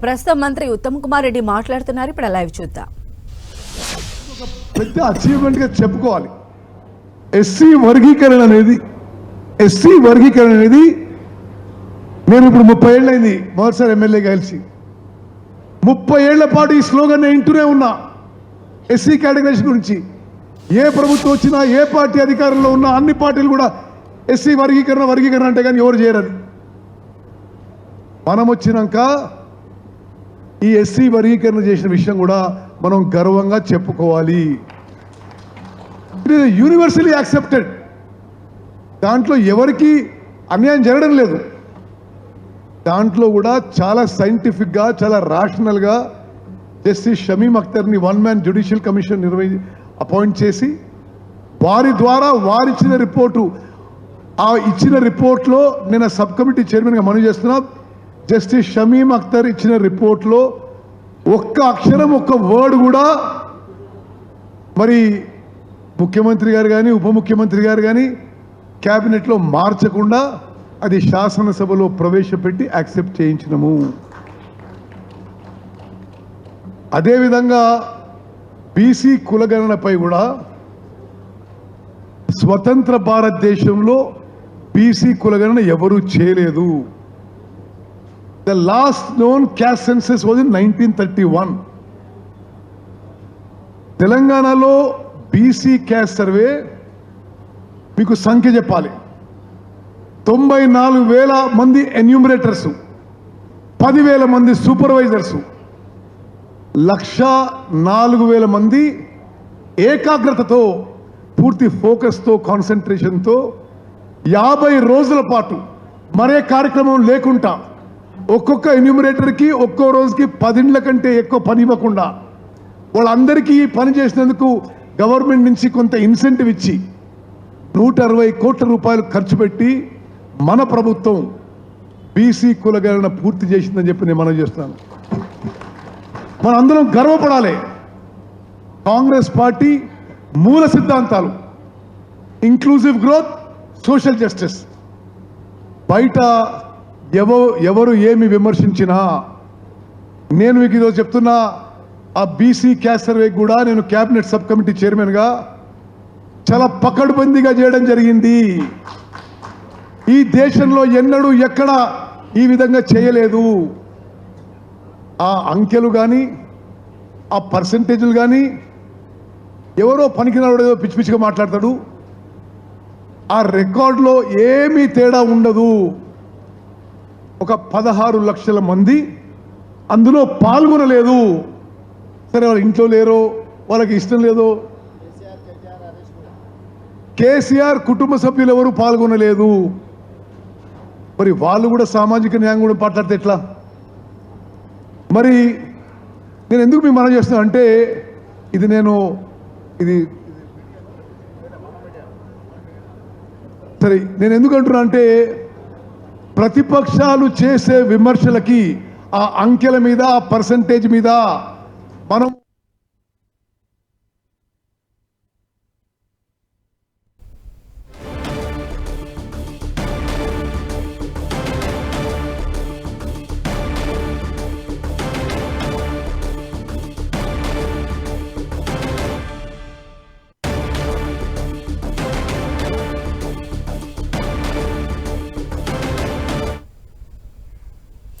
ప్రస్తుతం మంత్రి ఉత్తమ్ కుమార్ రెడ్డి మాట్లాడుతున్నారు. ఇప్పుడు లైవ్ చూద్దాం. పెద్ద అచీవ్మెంట్ గా చెప్పుకోవాలి. ఎస్సీ వర్గీకరణ అనేది నేను ఇప్పుడు 30 ఏళ్ళైంది మొదటిసారి ఎమ్మెల్యేగా కలిసి 30 ఏళ్ల పాటు ఈ స్లోగన్ వింటూనే ఉన్నా. ఎస్సీ కేటగిరీస్ గురించి ఏ ప్రభుత్వం వచ్చినా ఏ పార్టీ అధికారంలో ఉన్నా అన్ని పార్టీలు కూడా ఎస్సీ వర్గీకరణ అంటే కానీ ఎవరు చేయరని. మనం వచ్చినాక ఈ ఎస్సీ వర్గీకరణ చేసిన విషయం కూడా మనం గర్వంగా చెప్పుకోవాలి. It is universally accepted. దాంట్లో ఎవరికి అన్యాయం జరగడం లేదు. దాంట్లో కూడా చాలా సైంటిఫిక్గా చాలా రాషనల్గా జస్టిస్ షమీమ్ అఖ్తర్ని 1 మ్యాన్ జ్యుడిషియల్ కమిషన్ అపాయింట్ చేసి వారి ద్వారా వారిచ్చిన రిపోర్టు ఆ ఇచ్చిన రిపోర్ట్లో నేను సబ్ కమిటీ చైర్మన్గా మనవి చేస్తున్నా. జస్టిస్ షమీమ్ అఖ్తర్ ఇచ్చిన రిపోర్ట్లో ఒక్క అక్షరం ఒక్క వర్డ్ కూడా మరి ముఖ్యమంత్రి గారు కానీ ఉప ముఖ్యమంత్రి గారు కానీ క్యాబినెట్లో మార్చకుండా అది శాసనసభలో ప్రవేశపెట్టి యాక్సెప్ట్ చేయించినము. అదేవిధంగా బీసీ కులగణనపై కూడా స్వతంత్ర భారతదేశంలో బీసీ కులగణన ఎవరూ చేయలేదు. The last known caste census was in 1931. తెలంగాణలో బీసీ క్యాస్ట్ సర్వే మీకు సంఖ్య చెప్పాలి. 94,000 మంది ఎన్యూమరేటర్స్, 10,000 మంది సూపర్వైజర్స్, 104,000 మంది ఏకాగ్రతతో పూర్తి ఫోకస్తో కాన్సన్ట్రేషన్తో 50 రోజుల పాటు మరే కార్యక్రమం లేకుండా ఒక్కొక్క ఎన్యూమరేటర్కి ఒక్కో రోజుకి 10 ఇండ్ల కంటే ఎక్కువ పని ఇవ్వకుండా వాళ్ళందరికీ పని చేసినందుకు గవర్నమెంట్ నుంచి కొంత ఇన్సెంటివ్ ఇచ్చి 160 కోట్ల రూపాయలు ఖర్చు పెట్టి మన ప్రభుత్వం బీసీ కులగణన పూర్తి చేసిందని చెప్పి నేను మనం చేస్తున్నాను. మన అందరం గర్వపడాలి. కాంగ్రెస్ పార్టీ మూల సిద్ధాంతాలు ఇంక్లూజివ్ గ్రోత్, సోషల్ జస్టిస్. బయట ఎవరు ఏమి విమర్శించినా నేను మీకు ఈరోజు చెప్తున్నా, ఆ బీసీ క్యాస్ట్ సర్వే కూడా నేను క్యాబినెట్ సబ్ కమిటీ చైర్మన్గా చాలా పకడ్బందీగా చేయడం జరిగింది. ఈ దేశంలో ఎన్నడూ ఎక్కడ ఈ విధంగా చేయలేదు. ఆ అంకెలు కానీ ఆ పర్సంటేజ్లు కానీ ఎవరో పనికిరాడు ఏదో పిచ్చి పిచ్చిగా మాట్లాడతాడు. ఆ రికార్డులో ఏమీ తేడా ఉండదు. ఒక 16 లక్షల మంది అందులో పాల్గొనలేదు. సరే, వాళ్ళ ఇంట్లో లేరో వాళ్ళకి ఇష్టం లేదో, కేసీఆర్ కుటుంబ సభ్యులు ఎవరు పాల్గొనలేదు. మరి వాళ్ళు కూడా సామాజిక న్యాయం కూడా మాట్లాడితే ఎట్లా? మరి నేను ఎందుకు మీకు మనం చేస్తున్నా అంటే సరే నేను ఎందుకు అంటున్నా అంటే ప్రతిపక్షాలు చేసే విమర్శలకి ఆ అంకెల మీద ఆ పర్సంటేజ్ మీద మనం